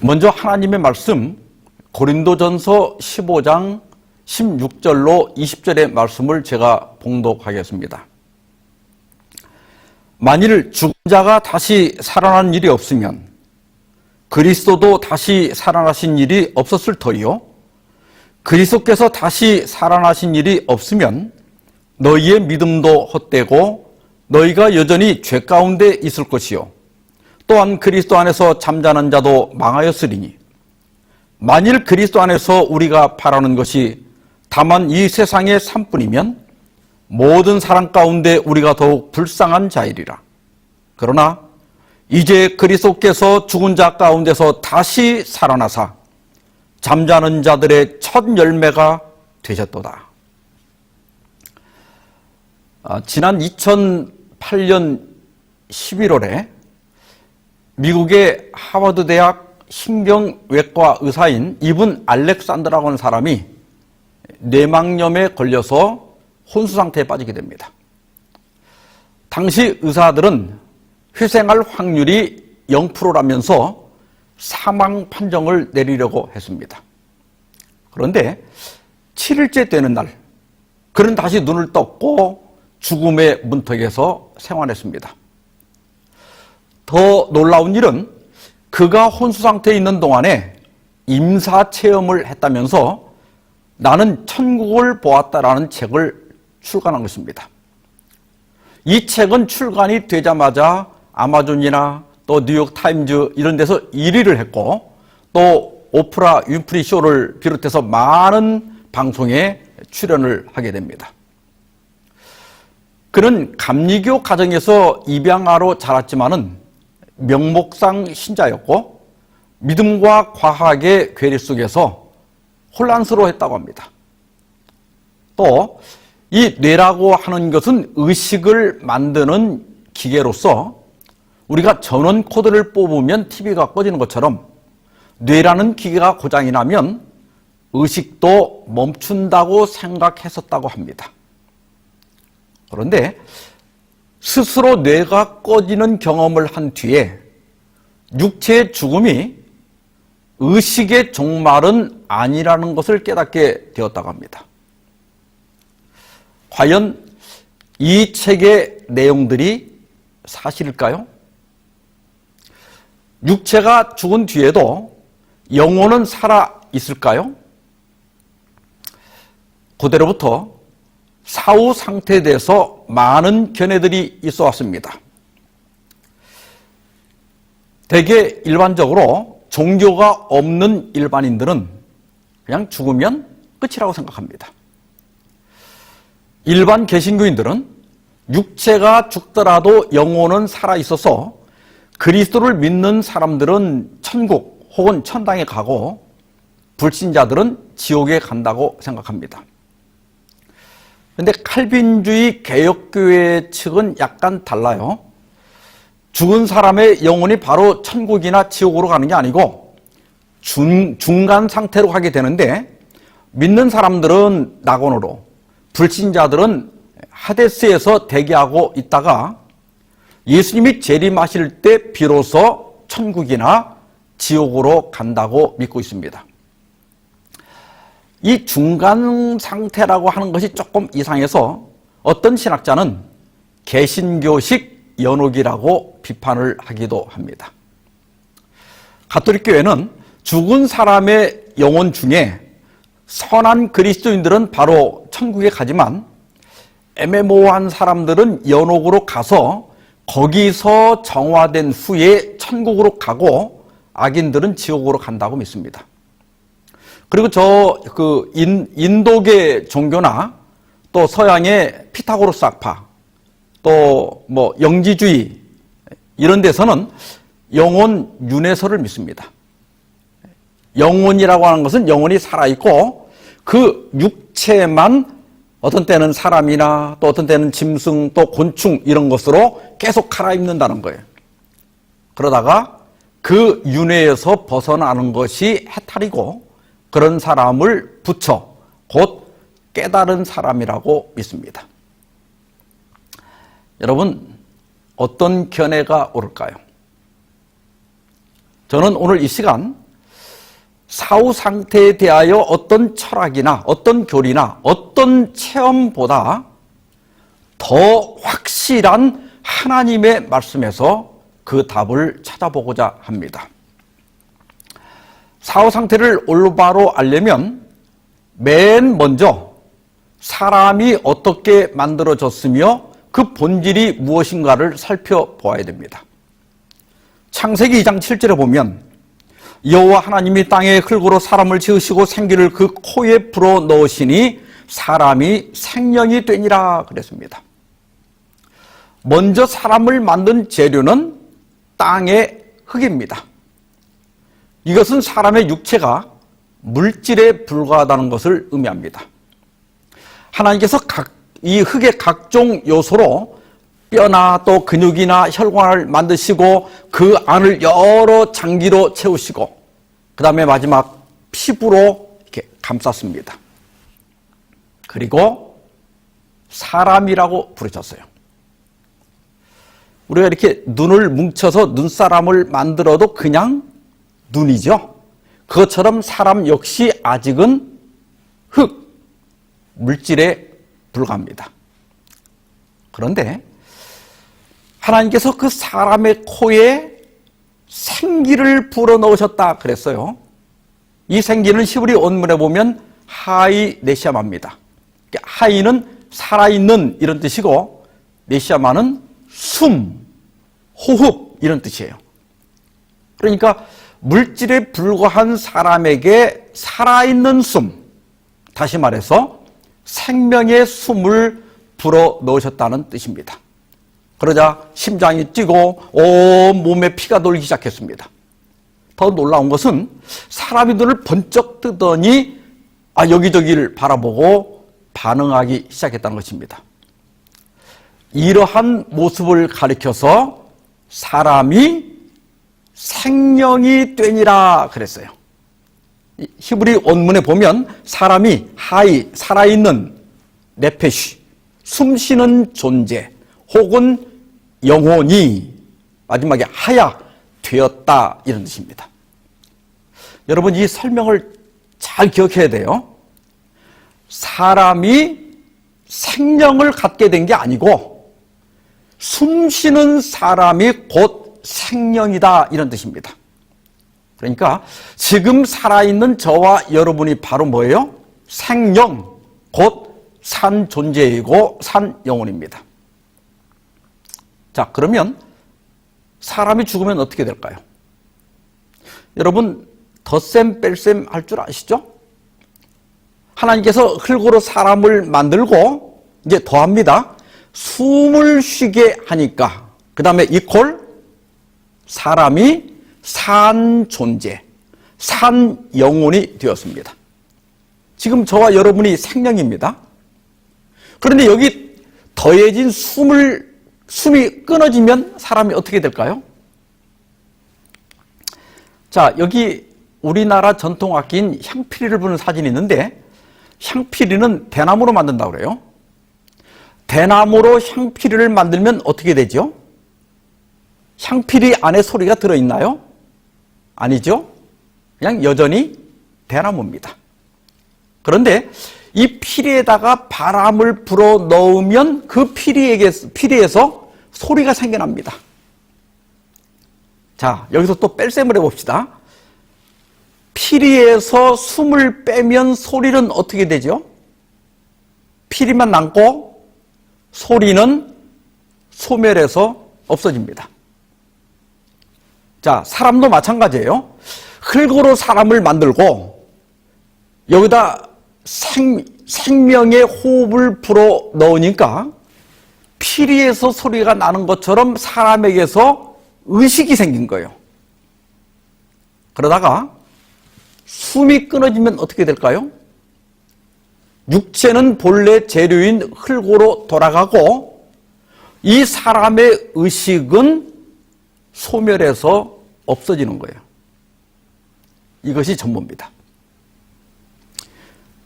먼저 하나님의 말씀 고린도전서 15장 16절로 20절의 말씀을 제가 봉독하겠습니다. 만일 죽은 자가 다시 살아난 일이 없으면 그리스도도 다시 살아나신 일이 없었을 터이요, 그리스도께서 다시 살아나신 일이 없으면 너희의 믿음도 헛되고 너희가 여전히 죄 가운데 있을 것이요, 또한 그리스도 안에서 잠자는 자도 망하였으리니, 만일 그리스도 안에서 우리가 바라는 것이 다만 이 세상의 삶뿐이면 모든 사람 가운데 우리가 더욱 불쌍한 자이리라. 그러나 이제 그리스도께서 죽은 자 가운데서 다시 살아나사 잠자는 자들의 첫 열매가 되셨도다. 지난 2008년 11월에 미국의 하버드 대학 신경외과 의사인 이븐 알렉산더라고 하는 사람이 뇌망염에 걸려서 혼수 상태에 빠지게 됩니다. 당시 의사들은 회생할 확률이 0%라면서 사망 판정을 내리려고 했습니다. 그런데 7일째 되는 날, 그는 다시 눈을 떴고 죽음의 문턱에서 생환했습니다. 더 놀라운 일은 그가 혼수 상태에 있는 동안에 임사 체험을 했다면서 나는 천국을 보았다라는 책을 출간한 것입니다. 이 책은 출간이 되자마자 아마존이나 또 뉴욕 타임즈 이런 데서 1위를 했고, 또 오프라 윈프리 쇼를 비롯해서 많은 방송에 출연을 하게 됩니다. 그는 감리교 가정에서 입양아로 자랐지만은 명목상 신자였고 믿음과 과학의 괴리 속에서 혼란스러워했다고 합니다. 또 이 뇌라고 하는 것은 의식을 만드는 기계로서 우리가 전원 코드를 뽑으면 TV가 꺼지는 것처럼 뇌라는 기계가 고장이 나면 의식도 멈춘다고 생각했었다고 합니다. 그런데 스스로 뇌가 꺼지는 경험을 한 뒤에 육체의 죽음이 의식의 종말은 아니라는 것을 깨닫게 되었다고 합니다. 과연 이 책의 내용들이 사실일까요? 육체가 죽은 뒤에도 영혼은 살아 있을까요? 그대로부터 사후 상태에 대해서 많은 견해들이 있어 왔습니다. 대개 일반적으로 종교가 없는 일반인들은 그냥 죽으면 끝이라고 생각합니다. 일반 개신교인들은 육체가 죽더라도 영혼은 살아있어서 그리스도를 믿는 사람들은 천국 혹은 천당에 가고 불신자들은 지옥에 간다고 생각합니다. 그런데 칼빈주의 개혁교회 측은 약간 달라요. 죽은 사람의 영혼이 바로 천국이나 지옥으로 가는 게 아니고 중간 상태로 가게 되는데, 믿는 사람들은 낙원으로, 불신자들은 하데스에서 대기하고 있다가 예수님이 재림하실 때 비로소 천국이나 지옥으로 간다고 믿고 있습니다. 이 중간 상태라고 하는 것이 조금 이상해서 어떤 신학자는 개신교식 연옥이라고 비판을 하기도 합니다. 가톨릭 교회는 죽은 사람의 영혼 중에 선한 그리스도인들은 바로 천국에 가지만 애매모호한 사람들은 연옥으로 가서 거기서 정화된 후에 천국으로 가고 악인들은 지옥으로 간다고 믿습니다. 그리고 인도계 종교나 또 서양의 피타고라스 학파, 또 영지주의 이런 데서는 영혼 윤회설을 믿습니다. 영혼이라고 하는 것은 영혼이 살아있고 그 육체만 어떤 때는 사람이나 또 어떤 때는 짐승 또 곤충 이런 것으로 계속 갈아입는다는 거예요. 그러다가 그 윤회에서 벗어나는 것이 해탈이고 그런 사람을 부처, 곧 깨달은 사람이라고 믿습니다. 여러분, 어떤 견해가 옳을까요? 저는 오늘 이 시간 사후 상태에 대하여 어떤 철학이나 어떤 교리나 어떤 체험보다 더 확실한 하나님의 말씀에서 그 답을 찾아보고자 합니다. 사후 상태를 올바로 알려면 맨 먼저 사람이 어떻게 만들어졌으며 그 본질이 무엇인가를 살펴보아야 됩니다. 창세기 2장 7절에 보면 여호와 하나님이 땅에 흙으로 사람을 지으시고 생기를 그 코에 불어 넣으시니 사람이 생명이 되니라 그랬습니다. 먼저 사람을 만든 재료는 땅의 흙입니다. 이것은 사람의 육체가 물질에 불과하다는 것을 의미합니다. 하나님께서 이 흙의 각종 요소로 뼈나 또 근육이나 혈관을 만드시고 그 안을 여러 장기로 채우시고 그 다음에 마지막 피부로 이렇게 감쌌습니다. 그리고 사람이라고 부르셨어요. 우리가 이렇게 눈을 뭉쳐서 눈사람을 만들어도 그냥 눈이죠. 그것처럼 사람 역시 아직은 흙, 물질에 불과합니다. 그런데 하나님께서 그 사람의 코에 생기를 불어넣으셨다 그랬어요. 이 생기는 히브리 원문에 보면 하이 네시아마입니다. 하이는 살아있는 이런 뜻이고 네시아마는 숨, 호흡 이런 뜻이에요. 그러니까 물질에 불과한 사람에게 살아있는 숨, 다시 말해서 생명의 숨을 불어넣으셨다는 뜻입니다. 그러자 심장이 뛰고 온 몸에 피가 돌기 시작했습니다. 더 놀라운 것은 사람이 눈을 번쩍 뜨더니 여기저기를 바라보고 반응하기 시작했다는 것입니다. 이러한 모습을 가리켜서 사람이 생명이 되니라 그랬어요. 히브리 원문에 보면 사람이 하이, 살아있는 네페쉬, 숨쉬는 존재 혹은 영혼이 마지막에 하야 되었다 이런 뜻입니다. 여러분 이 설명을 잘 기억해야 돼요. 사람이 생명을 갖게 된 게 아니고 숨쉬는 사람이 곧 생명이다 이런 뜻입니다. 그러니까 지금 살아있는 저와 여러분이 바로 뭐예요? 생영, 곧 산 존재이고 산 영혼입니다. 자, 그러면 사람이 죽으면 어떻게 될까요? 여러분 덧셈 뺄셈 할 줄 아시죠? 하나님께서 흙으로 사람을 만들고 이제 더합니다. 숨을 쉬게 하니까 그 다음에 이퀄 사람이 산 존재, 산 영혼이 되었습니다. 지금 저와 여러분이 생명입니다. 그런데 여기 더해진 숨이 끊어지면 사람이 어떻게 될까요? 자, 여기 우리나라 전통악기인 향피리를 부는 사진이 있는데 향피리는 대나무로 만든다고 그래요. 대나무로 향피리를 만들면 어떻게 되죠? 향피리 안에 소리가 들어있나요? 아니죠? 그냥 여전히 대나무입니다. 그런데 이 피리에다가 바람을 불어 넣으면 그 피리에서 소리가 생겨납니다. 자, 여기서 또 뺄셈을 해봅시다. 피리에서 숨을 빼면 소리는 어떻게 되죠? 피리만 남고 소리는 소멸해서 없어집니다. 자, 사람도 마찬가지예요. 흙으로 사람을 만들고 여기다 생명의 호흡을 불어 넣으니까 피리에서 소리가 나는 것처럼 사람에게서 의식이 생긴 거예요. 그러다가 숨이 끊어지면 어떻게 될까요? 육체는 본래 재료인 흙으로 돌아가고 이 사람의 의식은 소멸해서 없어지는 거예요. 이것이 전부입니다.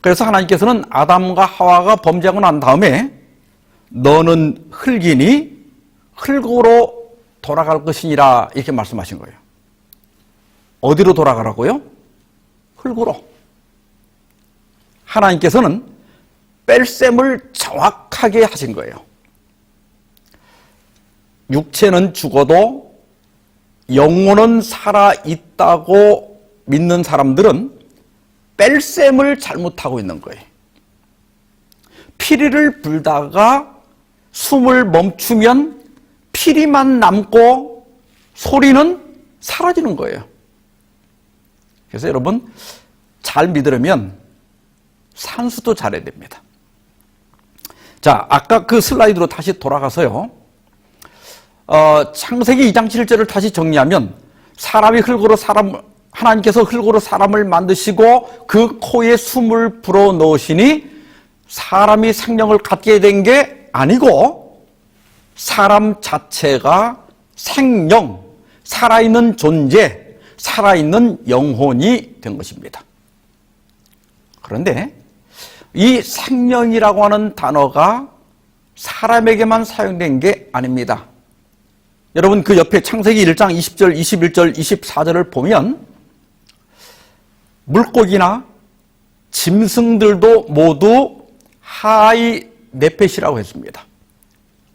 그래서 하나님께서는 아담과 하와가 범죄하고 난 다음에 너는 흙이니 흙으로 돌아갈 것이니라 이렇게 말씀하신 거예요. 어디로 돌아가라고요? 흙으로. 하나님께서는 뺄셈을 정확하게 하신 거예요. 육체는 죽어도 영혼은 살아있다고 믿는 사람들은 뺄셈을 잘못하고 있는 거예요. 피리를 불다가 숨을 멈추면 피리만 남고 소리는 사라지는 거예요. 그래서 여러분, 잘 믿으려면 산수도 잘해야 됩니다. 자, 아까 그 슬라이드로 다시 돌아가서요. 창세기 2장 7절을 다시 정리하면 하나님께서 흙으로 사람을 만드시고 그 코에 숨을 불어 넣으시니 사람이 생명을 갖게 된 게 아니고 사람 자체가 생명, 살아있는 존재, 살아있는 영혼이 된 것입니다. 그런데 이 생명이라고 하는 단어가 사람에게만 사용된 게 아닙니다. 여러분 그 옆에 창세기 1장 20절, 21절, 24절을 보면 물고기나 짐승들도 모두 하이 네펫이라고 했습니다.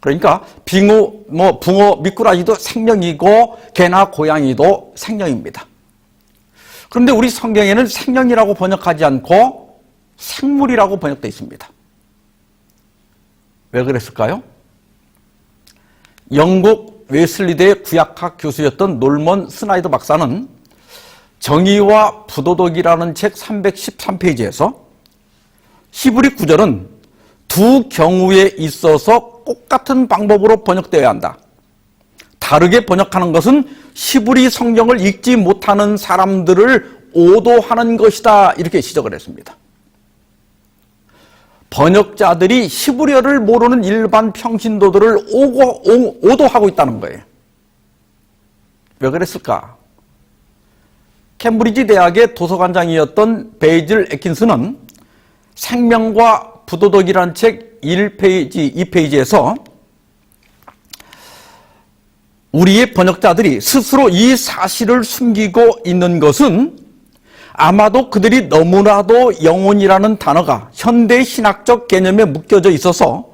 그러니까 붕어, 미꾸라지도 생명이고 개나 고양이도 생명입니다. 그런데 우리 성경에는 생명이라고 번역하지 않고 생물이라고 번역되어 있습니다. 왜 그랬을까요? 영국 웨슬리대 구약학 교수였던 놀먼 스나이더 박사는 정의와 부도덕이라는 책 313페이지에서 히브리 구절은 두 경우에 있어서 똑같은 방법으로 번역되어야 한다. 다르게 번역하는 것은 히브리 성경을 읽지 못하는 사람들을 오도하는 것이다. 이렇게 지적을 했습니다. 번역자들이 히브리어를 모르는 일반 평신도들을 오도하고 있다는 거예요. 왜 그랬을까? 캠브리지 대학의 도서관장이었던 베이즐 애킨스는 생명과 부도덕이라는 책 1페이지, 2페이지에서 우리의 번역자들이 스스로 이 사실을 숨기고 있는 것은 아마도 그들이 너무나도 영혼이라는 단어가 현대 신학적 개념에 묶여져 있어서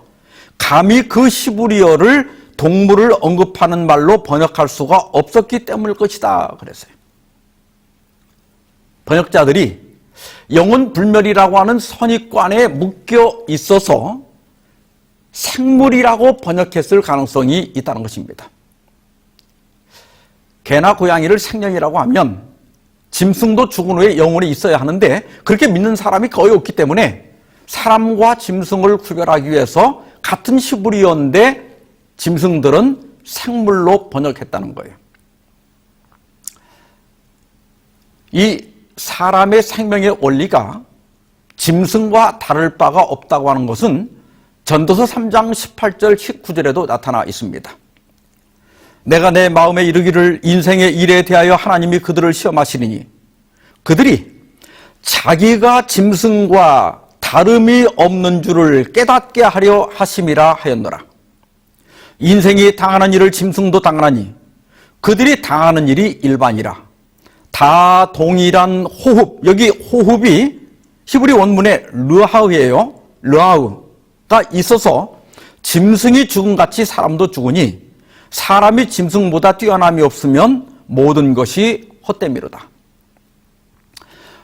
감히 그 히브리어를 동물을 언급하는 말로 번역할 수가 없었기 때문일 것이다 그랬어요. 번역자들이 영혼 불멸이라고 하는 선입관에 묶여 있어서 생물이라고 번역했을 가능성이 있다는 것입니다. 개나 고양이를 생명이라고 하면 짐승도 죽은 후에 영혼이 있어야 하는데 그렇게 믿는 사람이 거의 없기 때문에 사람과 짐승을 구별하기 위해서 같은 히브리어인데 짐승들은 생물로 번역했다는 거예요. 이 사람의 생명의 원리가 짐승과 다를 바가 없다고 하는 것은 전도서 3장 18절 19절에도 나타나 있습니다. 내가 내 마음에 이르기를 인생의 일에 대하여 하나님이 그들을 시험하시리니 그들이 자기가 짐승과 다름이 없는 줄을 깨닫게 하려 하심이라 하였노라. 인생이 당하는 일을 짐승도 당하나니 그들이 당하는 일이 일반이라. 다 동일한 호흡, 여기 호흡이 히브리 원문에 르하우예요. 르하우가 있어서 짐승이 죽음같이 사람도 죽으니 사람이 짐승보다 뛰어남이 없으면 모든 것이 헛됨이로다.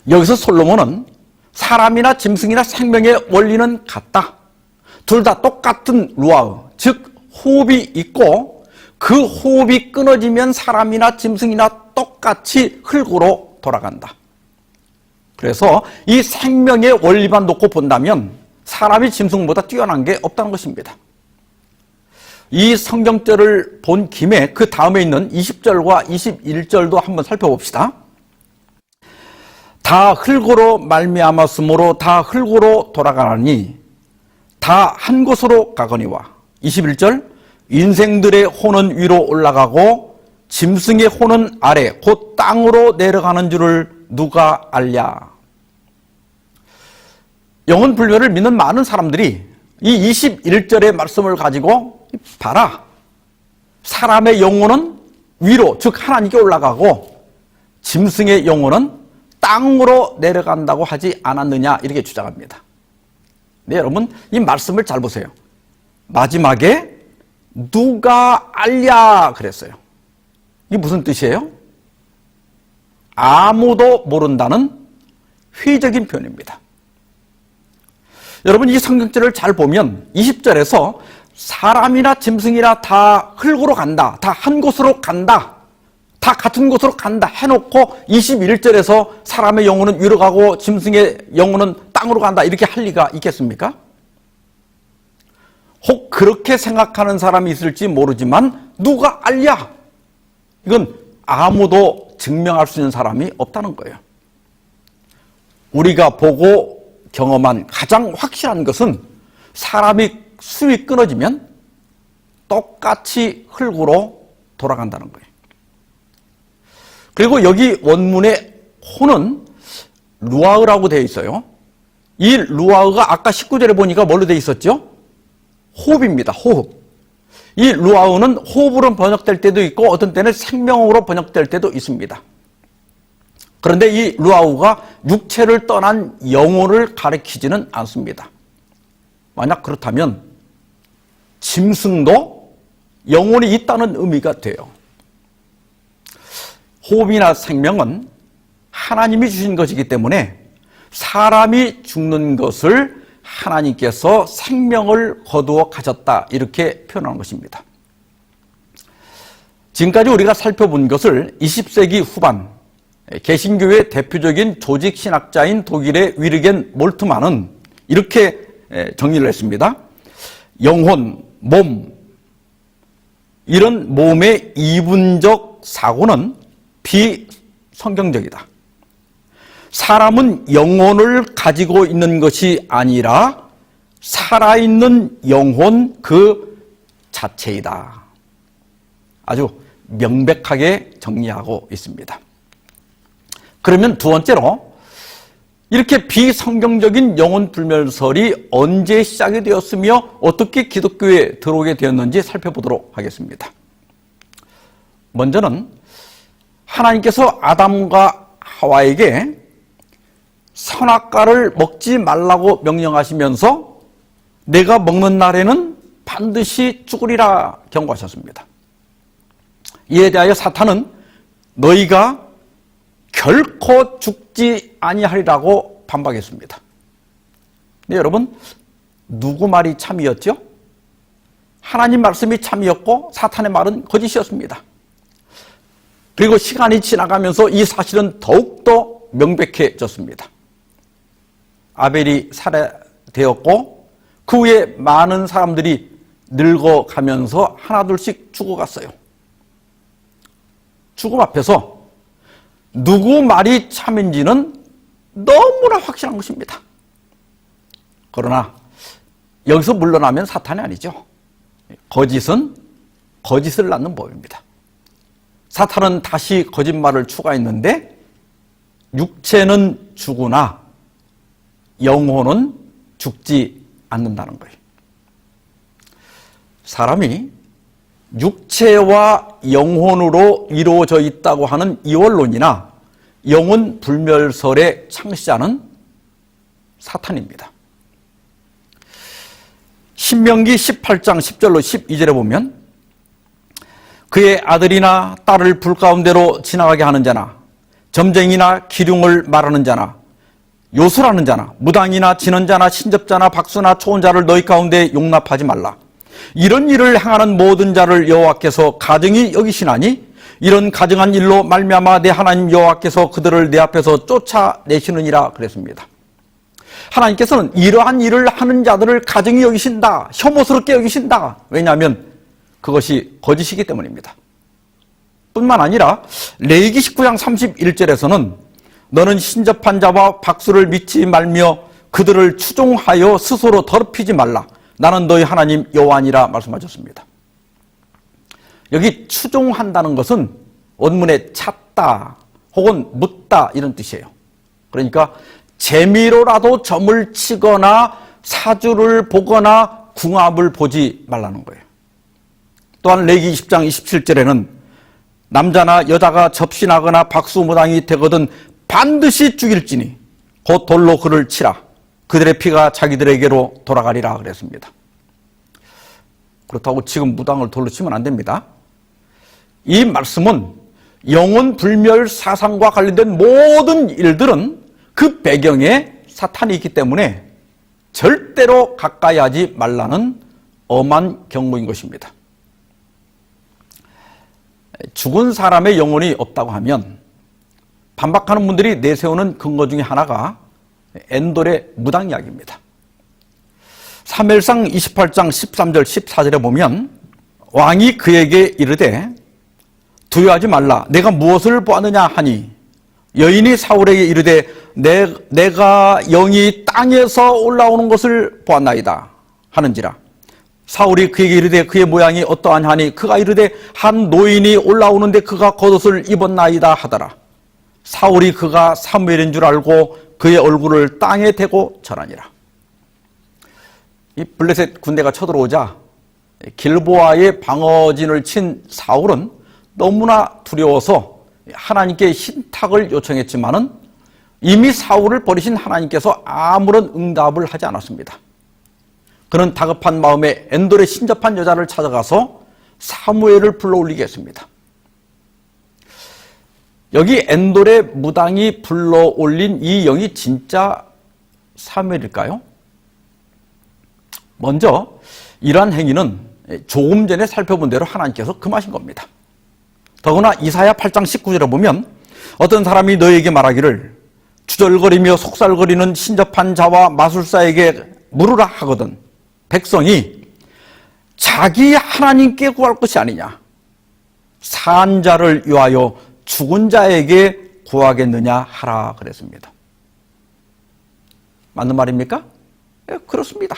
여기서 솔로몬은 사람이나 짐승이나 생명의 원리는 같다. 둘 다 똑같은 루아우, 즉 호흡이 있고 그 호흡이 끊어지면 사람이나 짐승이나 똑같이 흙으로 돌아간다. 그래서 이 생명의 원리만 놓고 본다면 사람이 짐승보다 뛰어난 게 없다는 것입니다. 이 성경절을 본 김에 그 다음에 있는 20절과 21절도 한번 살펴봅시다. 다 흙으로 말미암았으므로 다 흙으로 돌아가나니 다 한 곳으로 가거니와. 21절 인생들의 혼은 위로 올라가고 짐승의 혼은 아래 곧 땅으로 내려가는 줄을 누가 알랴. 영혼 불멸을 믿는 많은 사람들이 이 21절의 말씀을 가지고 봐라, 사람의 영혼은 위로 즉 하나님께 올라가고 짐승의 영혼은 땅으로 내려간다고 하지 않았느냐 이렇게 주장합니다. 네, 여러분 이 말씀을 잘 보세요. 마지막에 누가 알랴 그랬어요. 이게 무슨 뜻이에요? 아무도 모른다는 회의적인 표현입니다. 여러분 이 성경절을 잘 보면 20절에서 사람이나 짐승이나 다 흙으로 간다, 다 한 곳으로 간다, 다 같은 곳으로 간다 해놓고 21절에서 사람의 영혼은 위로 가고 짐승의 영혼은 땅으로 간다 이렇게 할 리가 있겠습니까? 혹 그렇게 생각하는 사람이 있을지 모르지만 누가 알랴? 이건 아무도 증명할 수 있는 사람이 없다는 거예요. 우리가 보고 경험한 가장 확실한 것은 사람이 숨이 끊어지면 똑같이 흙으로 돌아간다는 거예요. 그리고 여기 원문에 호는 루아흐라고 되어 있어요. 이 루아흐가 아까 19절에 보니까 뭘로 되어 있었죠? 호흡입니다. 호흡. 이 루아흐는 호흡으로 번역될 때도 있고 어떤 때는 생명으로 번역될 때도 있습니다. 그런데 이 루아흐가 육체를 떠난 영혼을 가리키지는 않습니다. 만약 그렇다면 짐승도 영혼이 있다는 의미가 돼요. 호흡이나 생명은 하나님이 주신 것이기 때문에 사람이 죽는 것을 하나님께서 생명을 거두어 가셨다 이렇게 표현하는 것입니다. 지금까지 우리가 살펴본 것을 20세기 후반 개신교의 대표적인 조직신학자인 독일의 위르겐 몰트만은 이렇게 정리를 했습니다. 영혼, 몸, 이런 몸의 이분적 사고는 비성경적이다. 사람은 영혼을 가지고 있는 것이 아니라 살아있는 영혼 그 자체이다. 아주 명백하게 정리하고 있습니다. 그러면 두 번째로 이렇게 비성경적인 영혼 불멸설이 언제 시작이 되었으며 어떻게 기독교에 들어오게 되었는지 살펴보도록 하겠습니다. 먼저는 하나님께서 아담과 하와에게 선악과를 먹지 말라고 명령하시면서 내가 먹는 날에는 반드시 죽으리라 경고하셨습니다. 이에 대하여 사탄은 너희가 결코 죽지 아니하리라고 반박했습니다. 네, 여러분 누구 말이 참이었죠? 하나님 말씀이 참이었고 사탄의 말은 거짓이었습니다. 그리고 시간이 지나가면서 이 사실은 더욱더 명백해졌습니다. 아벨이 살해되었고 그 후에 많은 사람들이 늙어가면서 하나둘씩 죽어갔어요. 죽음 앞에서 누구 말이 참인지는 너무나 확실한 것입니다. 그러나 여기서 물러나면 사탄이 아니죠. 거짓은 거짓을 낳는 법입니다. 사탄은 다시 거짓말을 추가했는데 육체는 죽으나 영혼은 죽지 않는다는 거예요. 사람이 육체와 영혼으로 이루어져 있다고 하는 이원론이나 영혼 불멸설의 창시자는 사탄입니다. 신명기 18장 10절로 12절에 보면 그의 아들이나 딸을 불 가운데로 지나가게 하는 자나 점쟁이나 기륭을 말하는 자나 요술하는 자나 무당이나 진언자나 신접자나 박수나 초혼자를 너희 가운데 용납하지 말라. 이런 일을 행하는 모든 자를 여호와께서 가증히 여기시나니 이런 가증한 일로 말미암아 내 하나님 여호와께서 그들을 내 앞에서 쫓아내시느니라 그랬습니다. 하나님께서는 이러한 일을 하는 자들을 가증히 여기신다, 혐오스럽게 여기신다. 왜냐하면 그것이 거짓이기 때문입니다. 뿐만 아니라 레위기 19장 31절에서는 너는 신접한 자와 박수를 믿지 말며 그들을 추종하여 스스로 더럽히지 말라. 나는 너희 하나님 여호와니라 말씀하셨습니다. 여기 추종한다는 것은 원문에 찾다 혹은 묻다 이런 뜻이에요. 그러니까 재미로라도 점을 치거나 사주를 보거나 궁합을 보지 말라는 거예요. 또한 레위기 20장 27절에는 남자나 여자가 접신하거나 박수무당이 되거든 반드시 죽일지니 곧 돌로 그를 치라. 그들의 피가 자기들에게로 돌아가리라 그랬습니다. 그렇다고 지금 무당을 돌로 치면 안 됩니다. 이 말씀은 영혼 불멸 사상과 관련된 모든 일들은 그 배경에 사탄이 있기 때문에 절대로 가까이 하지 말라는 엄한 경고인 것입니다. 죽은 사람의 영혼이 없다고 하면 반박하는 분들이 내세우는 근거 중에 하나가 엔돌의 무당 이야기입니다. 사무엘상 28장 13절 14절에 보면 왕이 그에게 이르되 두려워하지 말라. 내가 무엇을 보았느냐 하니 여인이 사울에게 이르되 내가 영이 땅에서 올라오는 것을 보았나이다 하는지라. 사울이 그에게 이르되 그의 모양이 어떠하냐 하니 그가 이르되 한 노인이 올라오는데 그가 겉옷을 입었나이다 하더라. 사울이 그가 사무엘인 줄 알고 그의 얼굴을 땅에 대고 절하니라. 이 블레셋 군대가 쳐들어오자 길보아의 방어진을 친 사울은 너무나 두려워서 하나님께 신탁을 요청했지만은 이미 사울을 버리신 하나님께서 아무런 응답을 하지 않았습니다. 그는 다급한 마음에 엔돌에 신접한 여자를 찾아가서 사무엘을 불러올리게 했습니다. 여기 엔돌의 무당이 불러올린 이 영이 진짜 사무엘일까요? 먼저 이러한 행위는 조금 전에 살펴본 대로 하나님께서 금하신 겁니다. 더구나 이사야 8장 19절에 보면 어떤 사람이 너에게 말하기를 주절거리며 속살거리는 신접한 자와 마술사에게 물으라 하거든 백성이 자기 하나님께 구할 것이 아니냐 산 자를 위하여 죽은 자에게 구하겠느냐 하라 그랬습니다. 맞는 말입니까? 예, 그렇습니다.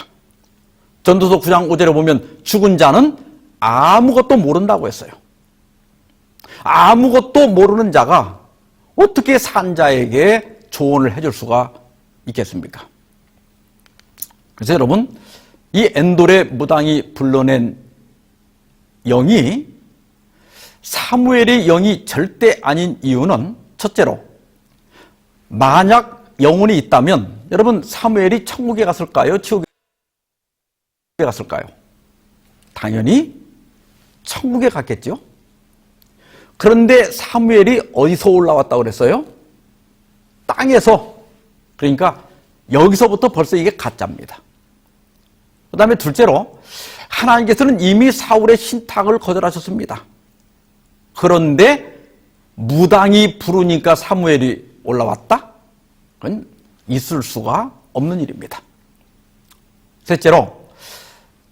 전도서 9장 5절에 보면 죽은 자는 아무것도 모른다고 했어요. 아무것도 모르는 자가 어떻게 산 자에게 조언을 해줄 수가 있겠습니까? 그래서 여러분, 이 엔돌의 무당이 불러낸 영이 사무엘의 영이 절대 아닌 이유는 첫째로 만약 영혼이 있다면 여러분 사무엘이 천국에 갔을까요? 지옥에 갔을까요? 당연히 천국에 갔겠죠. 그런데 사무엘이 어디서 올라왔다고 그랬어요? 땅에서. 그러니까 여기서부터 벌써 이게 가짜입니다. 그 다음에 둘째로 하나님께서는 이미 사울의 신탁을 거절하셨습니다. 그런데 무당이 부르니까 사무엘이 올라왔다? 그건 있을 수가 없는 일입니다. 셋째로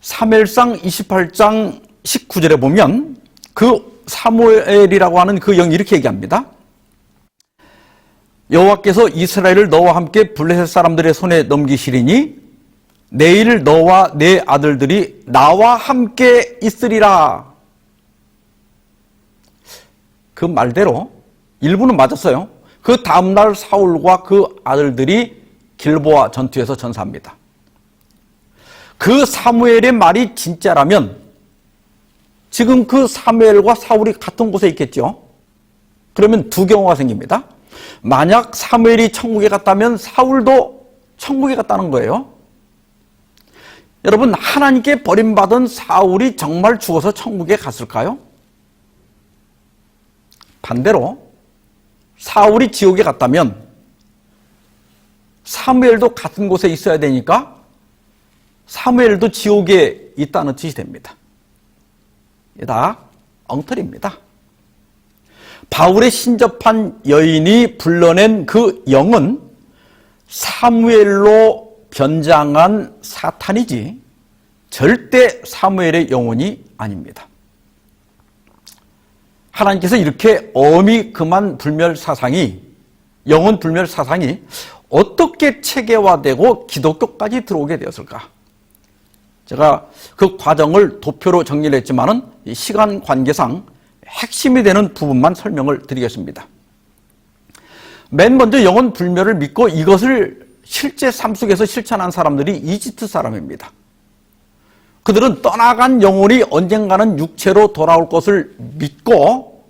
사무엘상 28장 19절에 보면 그 사무엘이라고 하는 그 영이 이렇게 얘기합니다. 여호와께서 이스라엘을 너와 함께 블레셋 사람들의 손에 넘기시리니 내일 너와 내 아들들이 나와 함께 있으리라. 그 말대로 일부는 맞았어요. 그 다음날 사울과 그 아들들이 길보아 전투에서 전사합니다. 그 사무엘의 말이 진짜라면 지금 그 사무엘과 사울이 같은 곳에 있겠죠. 그러면 두 경우가 생깁니다. 만약 사무엘이 천국에 갔다면 사울도 천국에 갔다는 거예요. 여러분, 하나님께 버림받은 사울이 정말 죽어서 천국에 갔을까요? 반대로 사울이 지옥에 갔다면 사무엘도 같은 곳에 있어야 되니까 사무엘도 지옥에 있다는 뜻이 됩니다. 이게 다 엉터리입니다. 바울의 신접한 여인이 불러낸 그 영은 사무엘로 변장한 사탄이지 절대 사무엘의 영혼이 아닙니다. 하나님께서 이렇게 어미 금한 불멸 사상이, 영혼 불멸 사상이 어떻게 체계화되고 기독교까지 들어오게 되었을까? 제가 그 과정을 도표로 정리를 했지만은 시간 관계상 핵심이 되는 부분만 설명을 드리겠습니다. 맨 먼저 영혼 불멸을 믿고 이것을 실제 삶 속에서 실천한 사람들이 이집트 사람입니다. 그들은 떠나간 영혼이 언젠가는 육체로 돌아올 것을 믿고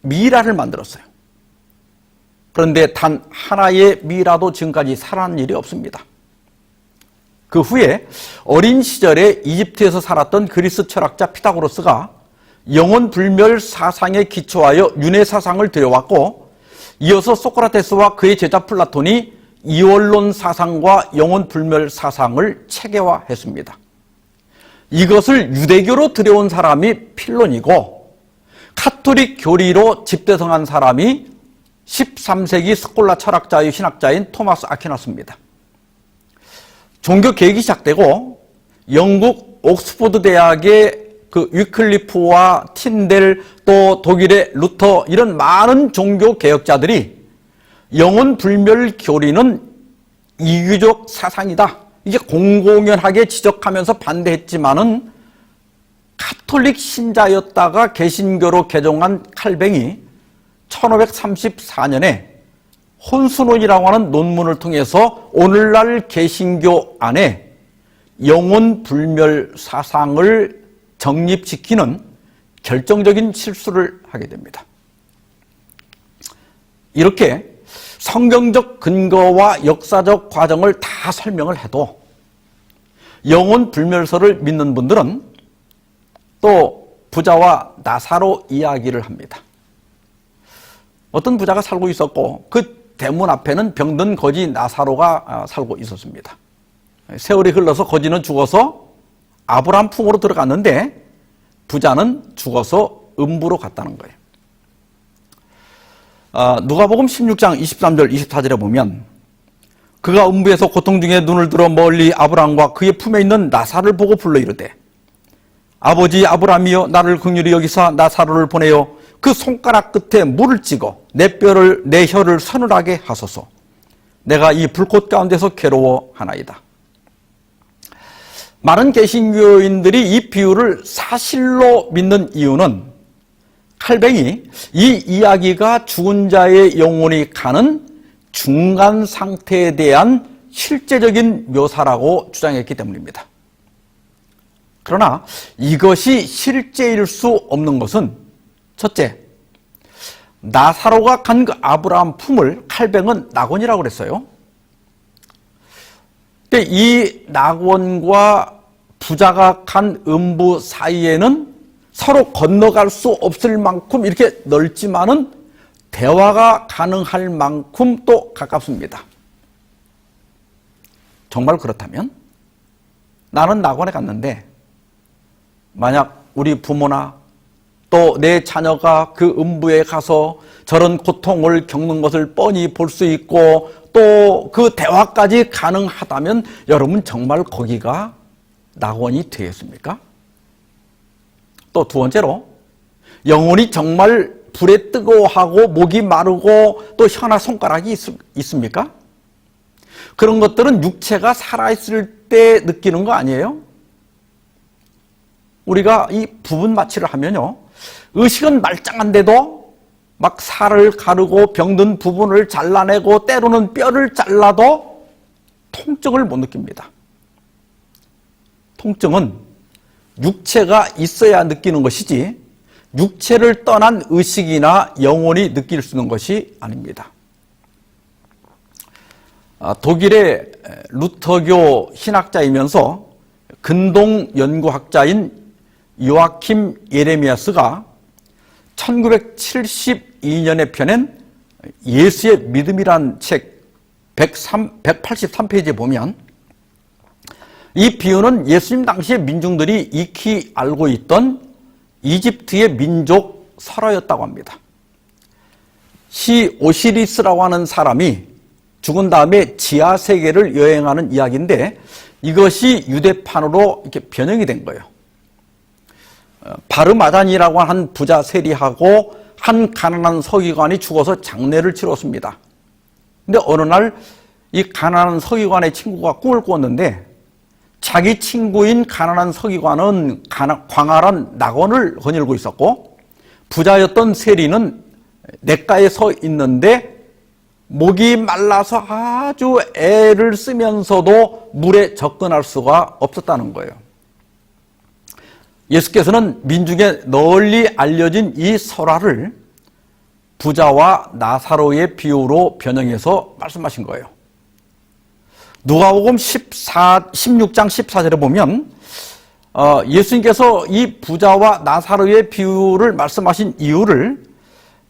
미라를 만들었어요. 그런데 단 하나의 미라도 지금까지 살아난 일이 없습니다. 그 후에 어린 시절에 이집트에서 살았던 그리스 철학자 피타고라스가 영혼불멸 사상에 기초하여 윤회 사상을 들여왔고, 이어서 소크라테스와 그의 제자 플라톤이 이원론 사상과 영혼불멸 사상을 체계화했습니다. 이것을 유대교로 들여온 사람이 필론이고, 카톨릭 교리로 집대성한 사람이 13세기 스콜라 철학자의 신학자인 토마스 아퀴나스입니다. 종교 개혁이 시작되고 영국 옥스포드 대학의 그 위클리프와 틴델, 또 독일의 루터, 이런 많은 종교 개혁자들이 영혼 불멸 교리는 이교적 사상이다, 이게 공공연하게 지적하면서 반대했지만은 카톨릭 신자였다가 개신교로 개종한 칼뱅이 1534년에 혼수론이라고 하는 논문을 통해서 오늘날 개신교 안에 영혼 불멸 사상을 정립시키는 결정적인 실수를 하게 됩니다. 이렇게 성경적 근거와 역사적 과정을 다 설명을 해도 영혼 불멸설을 믿는 분들은 또 부자와 나사로 이야기를 합니다. 어떤 부자가 살고 있었고 그 대문 앞에는 병든 거지 나사로가 살고 있었습니다. 세월이 흘러서 거지는 죽어서 아브라함 품으로 들어갔는데 부자는 죽어서 음부로 갔다는 거예요. 누가복음 16장 23절 24절에 보면 그가 음부에서 고통 중에 눈을 들어 멀리 아브라함과 그의 품에 있는 나사로를 보고 불러 이르되 아버지 아브라함이여 나를 긍휼히 여기사 나사로를 보내어 그 손가락 끝에 물을 찍어 내 혀를 서늘하게 하소서. 내가 이 불꽃 가운데서 괴로워하나이다. 많은 개신교인들이 이 비유를 사실로 믿는 이유는 칼뱅이 이 이야기가 죽은 자의 영혼이 가는 중간 상태에 대한 실제적인 묘사라고 주장했기 때문입니다. 그러나 이것이 실제일 수 없는 것은 첫째, 나사로가 간 그 아브라함 품을 칼뱅은 낙원이라고 그랬어요. 근데 이 낙원과 부자가 간 음부 사이에는 서로 건너갈 수 없을 만큼 이렇게 넓지만은 대화가 가능할 만큼 또 가깝습니다. 정말 그렇다면 나는 낙원에 갔는데 만약 우리 부모나 또 내 자녀가 그 음부에 가서 저런 고통을 겪는 것을 뻔히 볼 수 있고 또 그 대화까지 가능하다면 여러분 정말 거기가 낙원이 되겠습니까? 또 두 번째로 영혼이 정말 불에 뜨거워하고 목이 마르고 또 혀나 손가락이 있습니까? 그런 것들은 육체가 살아있을 때 느끼는 거 아니에요? 우리가 이 부분 마취를 하면요, 의식은 말짱한데도 막 살을 가르고 병든 부분을 잘라내고 때로는 뼈를 잘라도 통증을 못 느낍니다. 통증은 육체가 있어야 느끼는 것이지 육체를 떠난 의식이나 영혼이 느낄 수 있는 것이 아닙니다. 독일의 루터교 신학자이면서 근동 연구학자인 요아킴 예레미야스가 1972년에 펴낸 예수의 믿음이란 책 183페이지에 보면 이 비유는 예수님 당시의 민중들이 익히 알고 있던 이집트의 민족 설화였다고 합니다. 시 오시리스라고 하는 사람이 죽은 다음에 지하 세계를 여행하는 이야기인데 이것이 유대판으로 이렇게 변형이 된 거예요. 바르마단이라고 한 부자 세리하고 한 가난한 서기관이 죽어서 장례를 치렀습니다. 근데 어느 날 이 가난한 서기관의 친구가 꿈을 꿨는데 자기 친구인 가난한 서기관은 광활한 낙원을 거닐고 있었고 부자였던 세리는 냇가에 서 있는데 목이 말라서 아주 애를 쓰면서도 물에 접근할 수가 없었다는 거예요. 예수께서는 민중에 널리 알려진 이 설화를 부자와 나사로의 비유로 변형해서 말씀하신 거예요. 누가복음 16장 14절에 보면 예수님께서 이 부자와 나사로의 비유를 말씀하신 이유를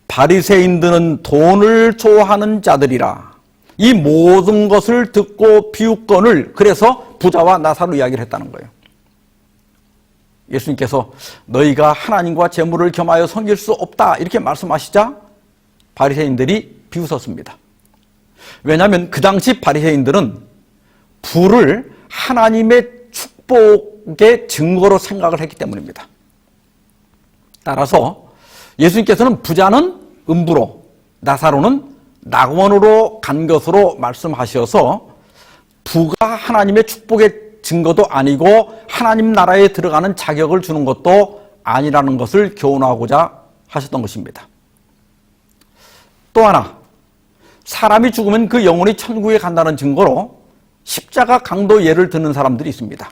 바리새인들은 돈을 좋아하는 자들이라 이 모든 것을 듣고 비유권을 그래서 부자와 나사로 이야기를 했다는 거예요. 예수님께서 너희가 하나님과 재물을 겸하여 섬길 수 없다 이렇게 말씀하시자 바리새인들이 비웃었습니다. 왜냐하면 그 당시 바리새인들은 부를 하나님의 축복의 증거로 생각을 했기 때문입니다. 따라서 예수님께서는 부자는 음부로 나사로는 낙원으로 간 것으로 말씀하셔서 부가 하나님의 축복의 증거도 아니고 하나님 나라에 들어가는 자격을 주는 것도 아니라는 것을 교훈하고자 하셨던 것입니다. 또 하나, 사람이 죽으면 그 영혼이 천국에 간다는 증거로 십자가 강도 예를 드는 사람들이 있습니다.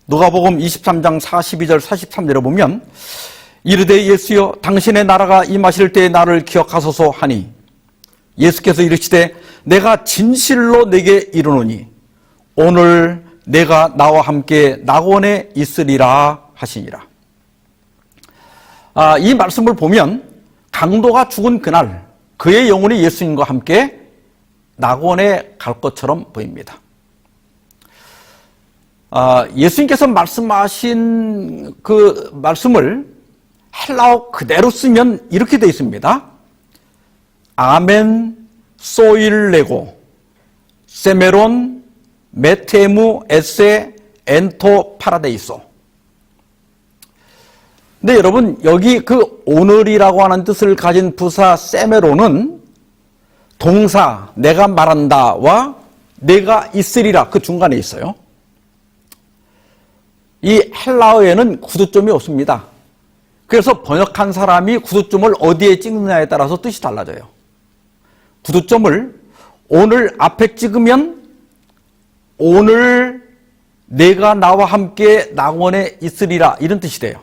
누가복음 23장 42절 43절에 보면 이르되 예수여 당신의 나라가 임하실 때에 나를 기억하소서 하니 예수께서 이르시되 내가 진실로 내게 이르노니 오늘 내가 나와 함께 낙원에 있으리라 하시니라. 이 말씀을 보면 강도가 죽은 그날 그의 영혼이 예수님과 함께 낙원에 갈 것처럼 보입니다. 예수님께서 말씀하신 그 말씀을 헬라어 그대로 쓰면 이렇게 되어 있습니다. 아멘 소일레고 세메론 메테무 에세 엔토 파라데이소. 근데 여러분 여기 그 오늘이라고 하는 뜻을 가진 부사 세메론은 동사 내가 말한다와 내가 있으리라 그 중간에 있어요. 이 헬라어에는 구두점이 없습니다. 그래서 번역한 사람이 구두점을 어디에 찍느냐에 따라서 뜻이 달라져요. 구두점을 오늘 앞에 찍으면 오늘 내가 나와 함께 낙원에 있으리라 이런 뜻이 돼요.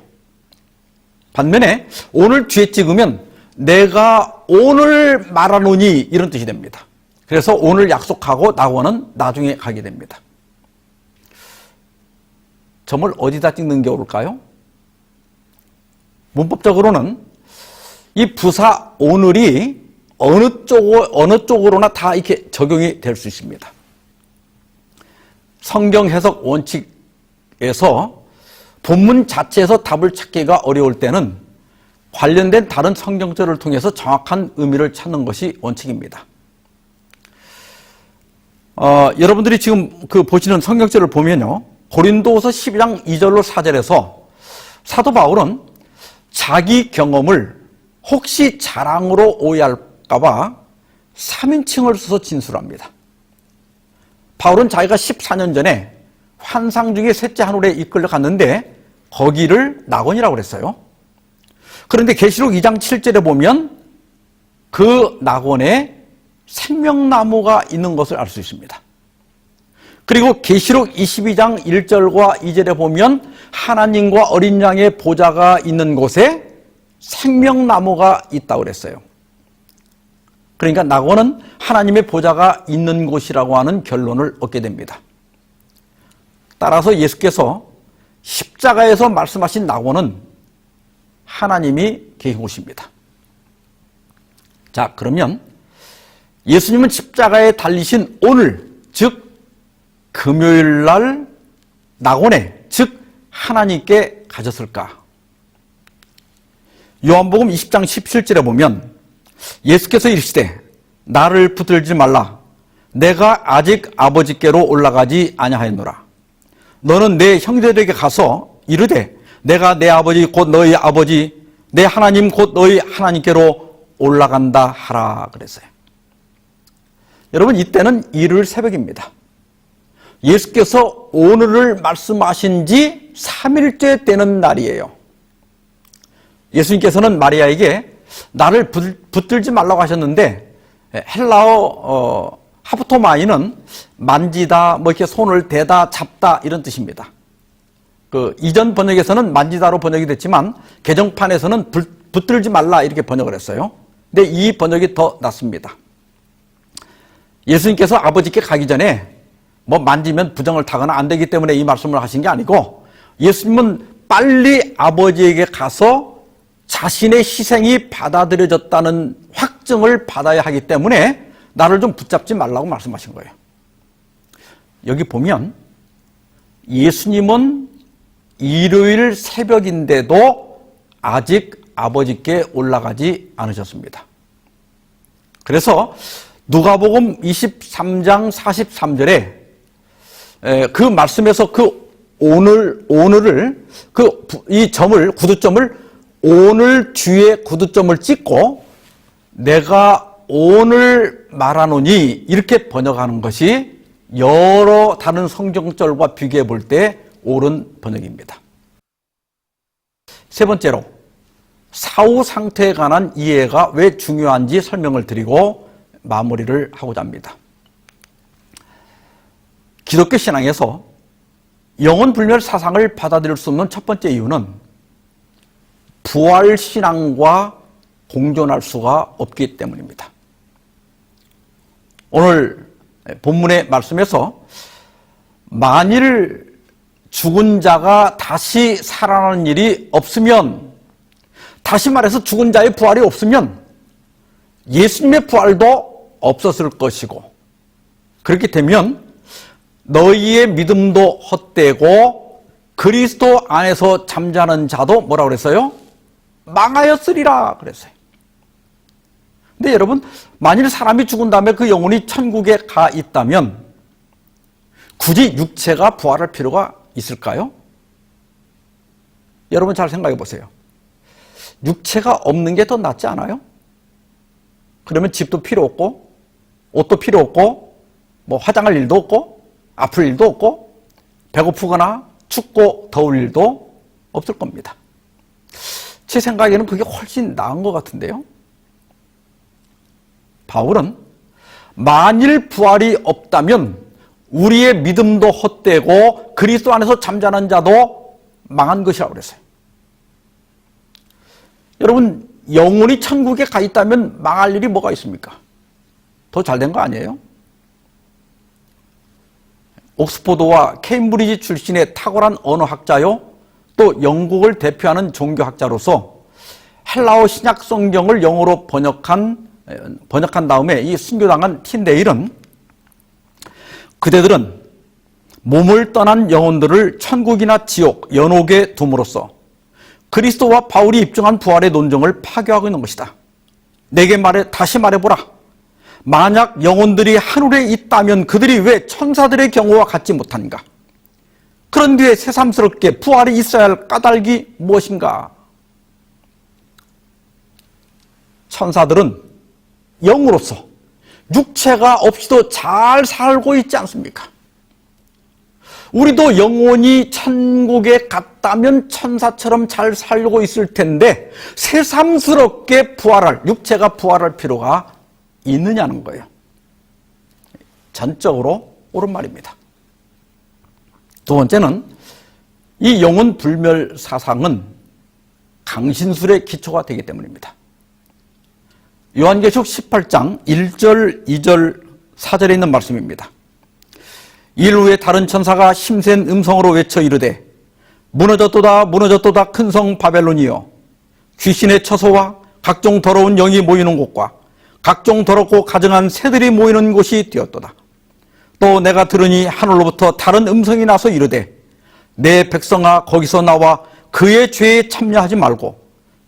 반면에 오늘 뒤에 찍으면 내가 오늘 말하노니 이런 뜻이 됩니다. 그래서 오늘 약속하고 낙원은 나중에 가게 됩니다. 점을 어디다 찍는 게 옳을까요? 문법적으로는 이 부사 오늘이 어느 쪽으로나 다 이렇게 적용이 될 수 있습니다. 성경 해석 원칙에서 본문 자체에서 답을 찾기가 어려울 때는 관련된 다른 성경절을 통해서 정확한 의미를 찾는 것이 원칙입니다. 여러분들이 지금 그 보시는 성경절을 보면요. 고린도후서 12장 2절로 4절에서 사도 바울은 자기 경험을 혹시 자랑으로 오해할까 봐 3인칭을 써서 진술합니다. 바울은 자기가 14년 전에 환상 중에 셋째 하늘에 이끌려 갔는데 거기를 낙원이라고 그랬어요. 그런데 계시록 2장 7절에 보면 그 낙원에 생명나무가 있는 것을 알 수 있습니다. 그리고 계시록 22장 1절과 2절에 보면 하나님과 어린 양의 보좌가 있는 곳에 생명나무가 있다고 그랬어요. 그러니까 낙원은 하나님의 보좌가 있는 곳이라고 하는 결론을 얻게 됩니다. 따라서 예수께서 십자가에서 말씀하신 낙원은 하나님이 계신 곳입니다. 자, 그러면 예수님은 십자가에 달리신 오늘, 즉 금요일 날 낙원에, 즉 하나님께 가셨을까? 요한복음 20장 17절에 보면 예수께서 이르시되 나를 붙들지 말라. 내가 아직 아버지께로 올라가지 아니하였노라. 너는 내 형제들에게 가서 이르되 내가 내 아버지 곧 너희 아버지 내 하나님 곧 너희 하나님께로 올라간다 하라 그랬어요. 여러분 이때는 일요일 새벽입니다. 예수께서 오늘을 말씀하신 지 3일째 되는 날이에요. 예수님께서는 마리아에게 나를 붙들지 말라고 하셨는데 헬라어 하프토마이는 만지다, 뭐 이렇게 손을 대다, 잡다 이런 뜻입니다. 그 이전 번역에서는 만지다로 번역이 됐지만 개정판에서는 붙들지 말라 이렇게 번역을 했어요. 근데 이 번역이 더 낫습니다. 예수님께서 아버지께 가기 전에 뭐 만지면 부정을 타거나 안 되기 때문에 이 말씀을 하신 게 아니고, 예수님은 빨리 아버지에게 가서 자신의 희생이 받아들여졌다는 확증을 받아야 하기 때문에 나를 좀 붙잡지 말라고 말씀하신 거예요. 여기 보면 예수님은 일요일 새벽인데도 아직 아버지께 올라가지 않으셨습니다. 그래서 누가복음 23장 43절에 그 말씀에서 오늘을 이 점을, 구두점을 오늘 뒤에 구두점을 찍고 내가 오늘 말하노니 이렇게 번역하는 것이 여러 다른 성경절과 비교해 볼 때 옳은 번역입니다. 세 번째로 사후 상태에 관한 이해가 왜 중요한지 설명을 드리고 마무리를 하고자 합니다. 기독교 신앙에서 영혼 불멸 사상을 받아들일 수 없는 첫 번째 이유는 부활 신앙과 공존할 수가 없기 때문입니다. 오늘 본문의 말씀에서 만일 죽은 자가 다시 살아나는 일이 없으면, 다시 말해서 죽은 자의 부활이 없으면 예수님의 부활도 없었을 것이고, 그렇게 되면 너희의 믿음도 헛되고 그리스도 안에서 잠자는 자도 뭐라고 그랬어요? 망하였으리라 그랬어요. 근데 여러분, 만일 사람이 죽은 다음에 그 영혼이 천국에 가 있다면 굳이 육체가 부활할 필요가 있을까요? 여러분 잘 생각해 보세요. 육체가 없는 게 더 낫지 않아요? 그러면 집도 필요 없고 옷도 필요 없고 뭐 화장할 일도 없고 아플 일도 없고 배고프거나 춥고 더울 일도 없을 겁니다. 제 생각에는 그게 훨씬 나은 것 같은데요. 바울은 만일 부활이 없다면 우리의 믿음도 헛되고 그리스도 안에서 잠자는 자도 망한 것이라고 그랬어요. 여러분, 영혼이 천국에 가 있다면 망할 일이 뭐가 있습니까? 더 잘된 거 아니에요? 옥스포드와 케임브리지 출신의 탁월한 언어학자요, 또 영국을 대표하는 종교학자로서 헬라어 신약 성경을 영어로 번역한 다음에 이 순교당한 틴데일은 그대들은 몸을 떠난 영혼들을 천국이나 지옥, 연옥에 둠으로써 그리스도와 바울이 입증한 부활의 논정을 파괴하고 있는 것이다. 내게 다시 말해보라. 만약 영혼들이 하늘에 있다면 그들이 왜 천사들의 경우와 같지 못한가? 그런 뒤에 새삼스럽게 부활이 있어야 할 까닭이 무엇인가? 천사들은 영으로서 육체가 없이도 잘 살고 있지 않습니까? 우리도 영혼이 천국에 갔다면 천사처럼 잘 살고 있을 텐데 새삼스럽게 육체가 부활할 필요가 있느냐는 거예요. 전적으로 옳은 말입니다. 두 번째는 이 영혼 불멸 사상은 강신술의 기초가 되기 때문입니다. 요한계시록 18장 1절, 2절, 4절에 있는 말씀입니다. 일 후에 다른 천사가 힘센 음성으로 외쳐 이르되 무너졌도다 무너졌도다 큰 성 바벨론이여, 귀신의 처소와 각종 더러운 영이 모이는 곳과 각종 더럽고 가증한 새들이 모이는 곳이 되었도다. 또 내가 들으니 하늘로부터 다른 음성이 나서 이르되 내 백성아 거기서 나와 그의 죄에 참여하지 말고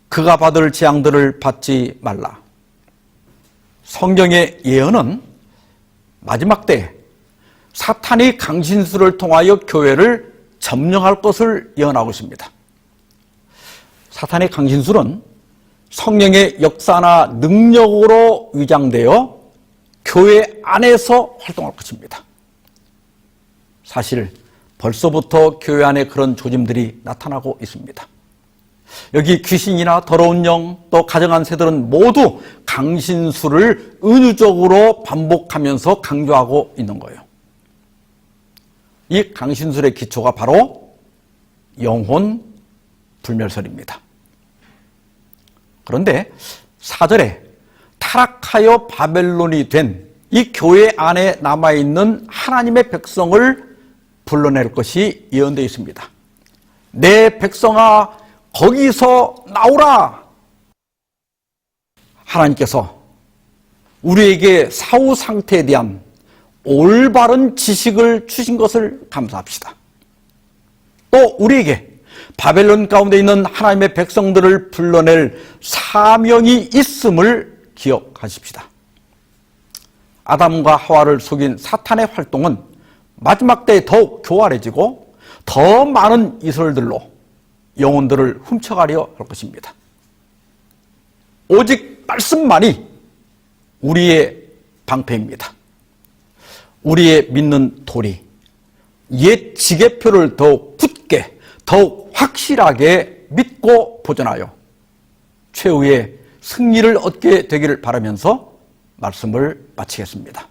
그가 받을 재앙들을 받지 말라. 성경의 예언은 마지막 때 사탄이 강신술을 통하여 교회를 점령할 것을 예언하고 있습니다. 사탄의 강신술은 성령의 역사나 능력으로 위장되어 교회 안에서 활동할 것입니다. 사실 벌써부터 교회 안에 그런 조짐들이 나타나고 있습니다. 여기 귀신이나 더러운 영, 또 가증한 새들은 모두 강신술을 은유적으로 반복하면서 강조하고 있는 거예요. 이 강신술의 기초가 바로 영혼 불멸설입니다. 그런데 4절에 타락하여 바벨론이 된 이 교회 안에 남아있는 하나님의 백성을 불러낼 것이 예언되어 있습니다. 내 백성아 거기서 나오라. 하나님께서 우리에게 사후 상태에 대한 올바른 지식을 주신 것을 감사합시다. 또 우리에게 바벨론 가운데 있는 하나님의 백성들을 불러낼 사명이 있음을 기억하십시다. 아담과 하와를 속인 사탄의 활동은 마지막 때에 더욱 교활해지고 더 많은 이설들로 영혼들을 훔쳐가려 할 것입니다. 오직 말씀만이 우리의 방패입니다. 우리의 믿는 돌이 옛 지게표를 더욱 굳게 더욱 확실하게 믿고 보존하여 최후의 승리를 얻게 되기를 바라면서 말씀을 마치겠습니다.